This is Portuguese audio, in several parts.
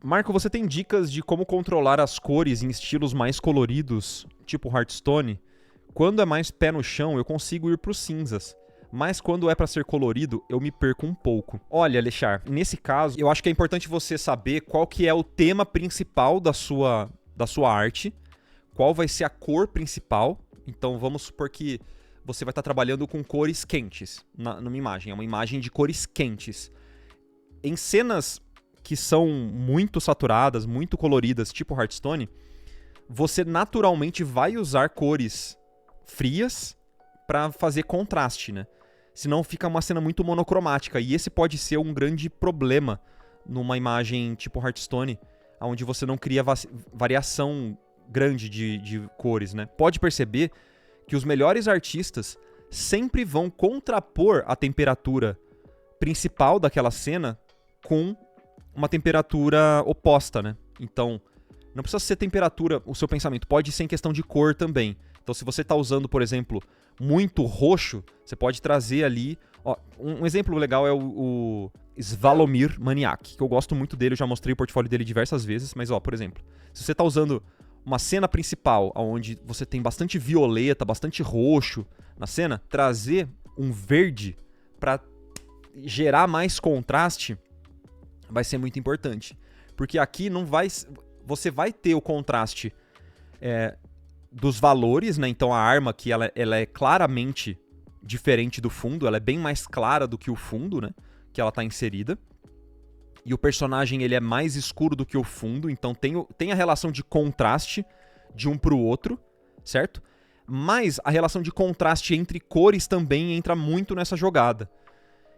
Marco, você tem dicas de como controlar as cores em estilos mais coloridos, tipo Hearthstone? Quando é mais pé no chão, eu consigo ir pros cinzas. Mas quando é pra ser colorido, eu me perco um pouco. Olha, Alexar, nesse caso, eu acho que é importante você saber qual que é o tema principal da sua arte, qual vai ser a cor principal. Então vamos supor que você vai estar trabalhando com cores quentes numa imagem. É uma imagem de cores quentes. Em cenas que são muito saturadas, muito coloridas, tipo Hearthstone, você naturalmente vai usar cores frias para fazer contraste, né? Senão fica uma cena muito monocromática. E esse pode ser um grande problema numa imagem tipo Hearthstone, onde você não cria variação grande de cores, né? Pode perceber que os melhores artistas sempre vão contrapor a temperatura principal daquela cena com uma temperatura oposta, né? Então, não precisa ser temperatura o seu pensamento, pode ser em questão de cor também. Então, se você está usando, por exemplo, muito roxo, você pode trazer ali... Ó, um exemplo legal é o Svalomir Maniac, que eu gosto muito dele, eu já mostrei o portfólio dele diversas vezes, mas, ó, por exemplo, se você está usando uma cena principal, onde você tem bastante violeta, bastante roxo na cena, trazer um verde para gerar mais contraste vai ser muito importante. Porque aqui não vai... Você vai ter o contraste dos valores, né? Então a arma aqui, ela é claramente diferente do fundo, ela é bem mais clara do que o fundo, né? Que ela tá inserida. E o personagem, ele é mais escuro do que o fundo, então tem a relação de contraste de um pro outro, certo? Mas a relação de contraste entre cores também entra muito nessa jogada.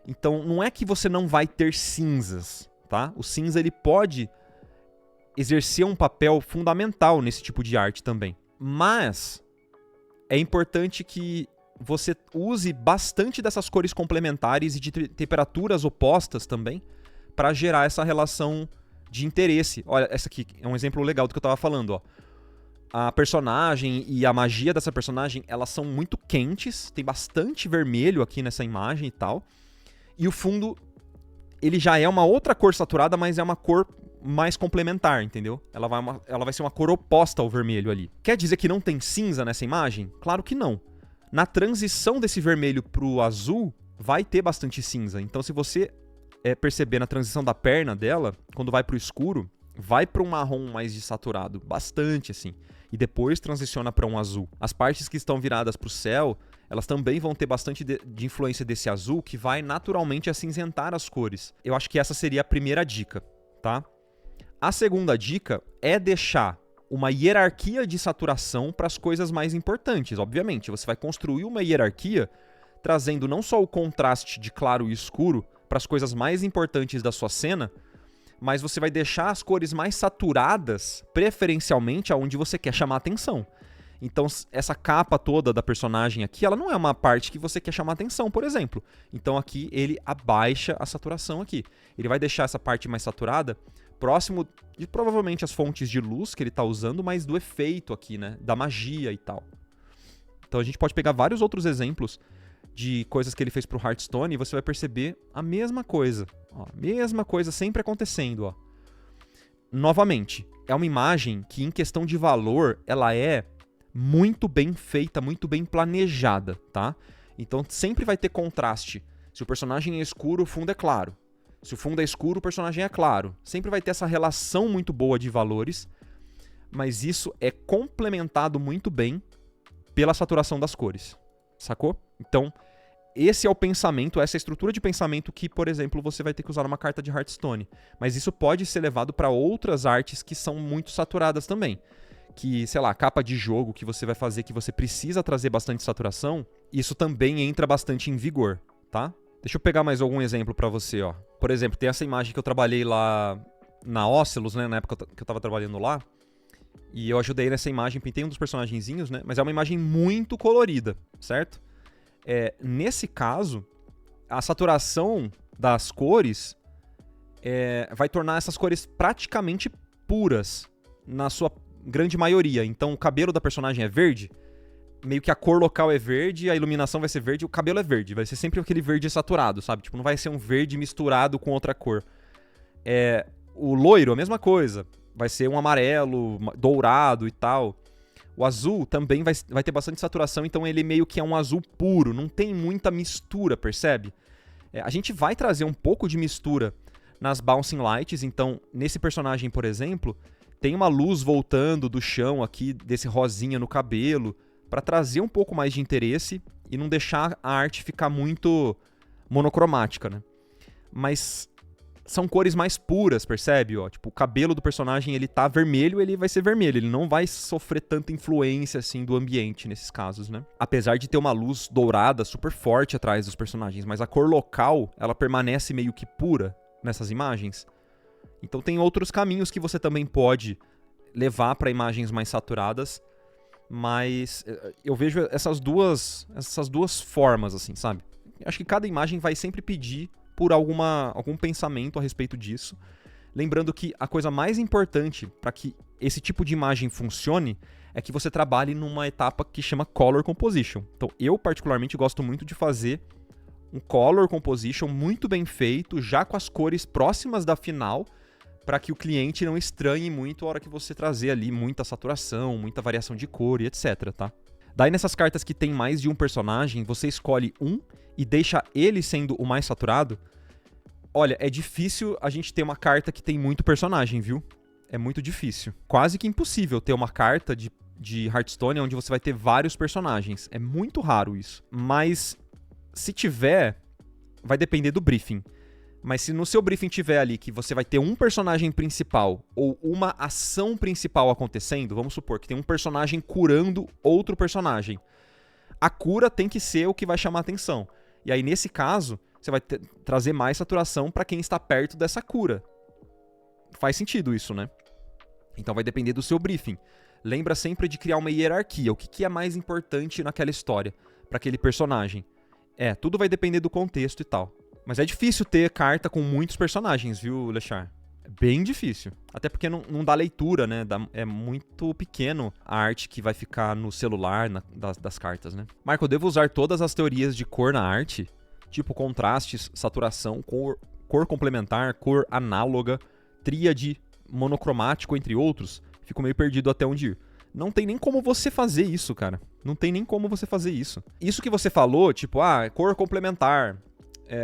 Então não é que você não vai ter cinzas, tá? O cinza, ele pode exercer um papel fundamental nesse tipo de arte também. Mas é importante que você use bastante dessas cores complementares e de temperaturas opostas também para gerar essa relação de interesse. Olha, essa aqui é um exemplo legal do que eu estava falando, ó. A personagem e a magia dessa personagem, elas são muito quentes, tem bastante vermelho aqui nessa imagem e tal. E o fundo, ele já é uma outra cor saturada, mas é uma cor mais complementar, entendeu? Ela vai ser uma cor oposta ao vermelho ali. Quer dizer que não tem cinza nessa imagem? Claro que não. Na transição desse vermelho pro azul, vai ter bastante cinza. Então, se você perceber na transição da perna dela, quando vai pro escuro, vai para um marrom mais desaturado, bastante assim. E depois transiciona para um azul. As partes que estão viradas pro céu, elas também vão ter bastante de influência desse azul, que vai naturalmente acinzentar as cores. Eu acho que essa seria a primeira dica, tá? A segunda dica é deixar uma hierarquia de saturação para as coisas mais importantes. Obviamente, você vai construir uma hierarquia trazendo não só o contraste de claro e escuro para as coisas mais importantes da sua cena, mas você vai deixar as cores mais saturadas, preferencialmente, aonde você quer chamar atenção. Então, essa capa toda da personagem aqui, ela não é uma parte que você quer chamar atenção, por exemplo. Então, aqui, ele abaixa a saturação aqui. Ele vai deixar essa parte mais saturada próximo de, provavelmente, as fontes de luz que ele está usando, mas do efeito aqui, né? Da magia e tal. Então, a gente pode pegar vários outros exemplos de coisas que ele fez pro Hearthstone e você vai perceber a mesma coisa. Ó, mesma coisa sempre acontecendo, ó. Novamente, é uma imagem que, em questão de valor, ela é muito bem feita, muito bem planejada, tá? Então sempre vai ter contraste. Se o personagem é escuro, o fundo é claro. Se o fundo é escuro, o personagem é claro. Sempre vai ter essa relação muito boa de valores, mas isso é complementado muito bem pela saturação das cores, sacou? Então, esse é o pensamento, essa é a estrutura de pensamento que, por exemplo, você vai ter que usar numa carta de Hearthstone. Mas isso pode ser levado para outras artes que são muito saturadas também. Que, sei lá, capa de jogo que você vai fazer, que você precisa trazer bastante saturação, isso também entra bastante em vigor, tá? Deixa eu pegar mais algum exemplo pra você, ó. Por exemplo, tem essa imagem que eu trabalhei lá na Ocelus, né, na época que eu tava trabalhando lá, e eu ajudei nessa imagem, pintei um dos personagenzinhos, né, mas é uma imagem muito colorida, certo? Nesse caso, a saturação das cores vai tornar essas cores praticamente puras, na sua grande maioria. Então o cabelo da personagem é verde, meio que a cor local é verde, a iluminação vai ser verde, o cabelo é verde, vai ser sempre aquele verde saturado, sabe? Tipo, não vai ser um verde misturado com outra cor. O loiro, a mesma coisa. Vai ser um amarelo, dourado e tal. O azul também vai ter bastante saturação, então ele meio que é um azul puro, não tem muita mistura, percebe? A gente vai trazer um pouco de mistura nas Bouncing Lights, então nesse personagem, por exemplo, tem uma luz voltando do chão aqui, desse rosinha no cabelo, para trazer um pouco mais de interesse e não deixar a arte ficar muito monocromática, né? Mas são cores mais puras, percebe? Ó, tipo, o cabelo do personagem, ele tá vermelho, ele vai ser vermelho. Ele não vai sofrer tanta influência, assim, do ambiente nesses casos, né? Apesar de ter uma luz dourada super forte atrás dos personagens, mas a cor local, ela permanece meio que pura nessas imagens. Então tem outros caminhos que você também pode levar para imagens mais saturadas, mas eu vejo essas duas formas, assim, sabe? Acho que cada imagem vai sempre pedir por algum pensamento a respeito disso. Lembrando que a coisa mais importante para que esse tipo de imagem funcione é que você trabalhe numa etapa que chama Color Composition. Então, eu particularmente gosto muito de fazer um Color Composition muito bem feito, já com as cores próximas da final, para que o cliente não estranhe muito a hora que você trazer ali muita saturação, muita variação de cor e etc, tá? Daí nessas cartas que tem mais de um personagem, você escolhe um e deixa ele sendo o mais saturado. Olha, é difícil a gente ter uma carta que tem muito personagem, viu? É muito difícil. Quase que impossível ter uma carta de Hearthstone onde você vai ter vários personagens. É muito raro isso. Mas se tiver, vai depender do briefing. Mas se no seu briefing tiver ali que você vai ter um personagem principal ou uma ação principal acontecendo, vamos supor que tem um personagem curando outro personagem. A cura tem que ser o que vai chamar a atenção. E aí, nesse caso, você vai trazer mais saturação para quem está perto dessa cura. Faz sentido isso, né? Então vai depender do seu briefing. Lembra sempre de criar uma hierarquia. O que é mais importante naquela história para aquele personagem? Tudo vai depender do contexto e tal. Mas é difícil ter carta com muitos personagens, viu, Lechar? É bem difícil. Até porque não dá leitura, né? É muito pequeno a arte que vai ficar no celular das cartas, né? Marco, eu devo usar todas as teorias de cor na arte? Tipo contrastes, saturação, cor complementar, cor análoga, tríade, monocromático, entre outros? Fico meio perdido até onde ir. Não tem nem como você fazer isso, cara. Não tem nem como você fazer isso. Isso que você falou, tipo, cor complementar,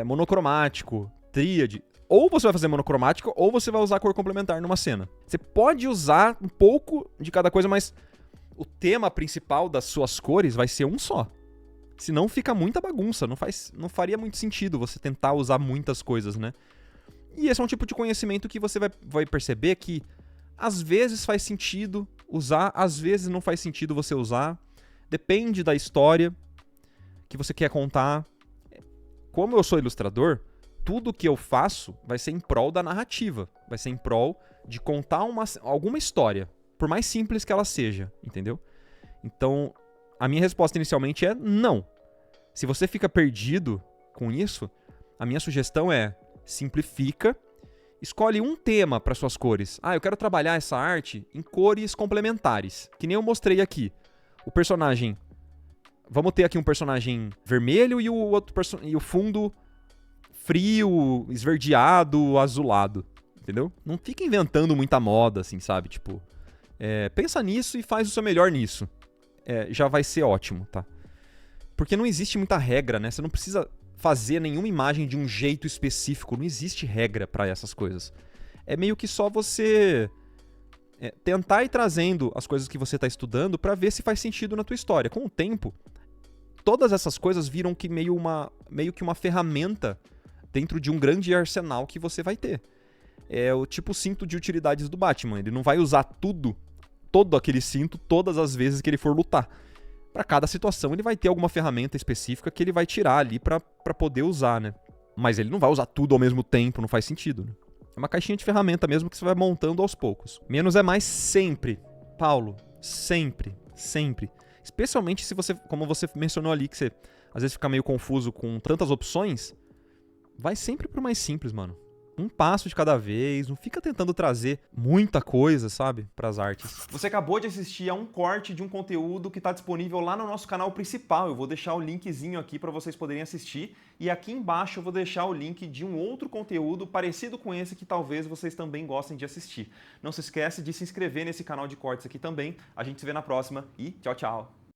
monocromático, tríade. Ou você vai fazer monocromático, ou você vai usar cor complementar numa cena. Você pode usar um pouco de cada coisa, mas o tema principal das suas cores vai ser um só. Senão fica muita bagunça, não faria muito sentido você tentar usar muitas coisas, né? E esse é um tipo de conhecimento que você vai perceber que às vezes faz sentido usar, às vezes não faz sentido você usar. Depende da história que você quer contar. Como eu sou ilustrador, tudo que eu faço vai ser em prol da narrativa. Vai ser em prol de contar alguma história, por mais simples que ela seja, entendeu? Então, a minha resposta inicialmente é não. Se você fica perdido com isso, a minha sugestão é simplifica, escolhe um tema para suas cores. Eu quero trabalhar essa arte em cores complementares, que nem eu mostrei aqui. O personagem... Vamos ter aqui um personagem vermelho e o fundo frio, esverdeado, azulado, entendeu? Não fica inventando muita moda, assim, sabe? Tipo, pensa nisso e faz o seu melhor nisso. Já vai ser ótimo, tá? Porque não existe muita regra, né? Você não precisa fazer nenhuma imagem de um jeito específico. Não existe regra pra essas coisas. É meio que só você tentar ir trazendo as coisas que você tá estudando pra ver se faz sentido na tua história. Com o tempo, todas essas coisas viram que meio que uma ferramenta dentro de um grande arsenal que você vai ter. É o tipo cinto de utilidades do Batman. Ele não vai usar todo aquele cinto, todas as vezes que ele for lutar. Para cada situação, ele vai ter alguma ferramenta específica que ele vai tirar ali para poder usar, né? Mas ele não vai usar tudo ao mesmo tempo, não faz sentido, né? É uma caixinha de ferramenta mesmo que você vai montando aos poucos. Menos é mais sempre, Paulo. Sempre, sempre. Especialmente se você, como você mencionou ali, que você às vezes fica meio confuso com tantas opções, vai sempre pro mais simples, mano. um passo de cada vez, não fica tentando trazer muita coisa, sabe, pras artes. Você acabou de assistir a um corte de um conteúdo que está disponível lá no nosso canal principal. Eu vou deixar o linkzinho aqui para vocês poderem assistir. E aqui embaixo eu vou deixar o link de um outro conteúdo parecido com esse que talvez vocês também gostem de assistir. Não se esquece de se inscrever nesse canal de cortes aqui também. A gente se vê na próxima e tchau, tchau!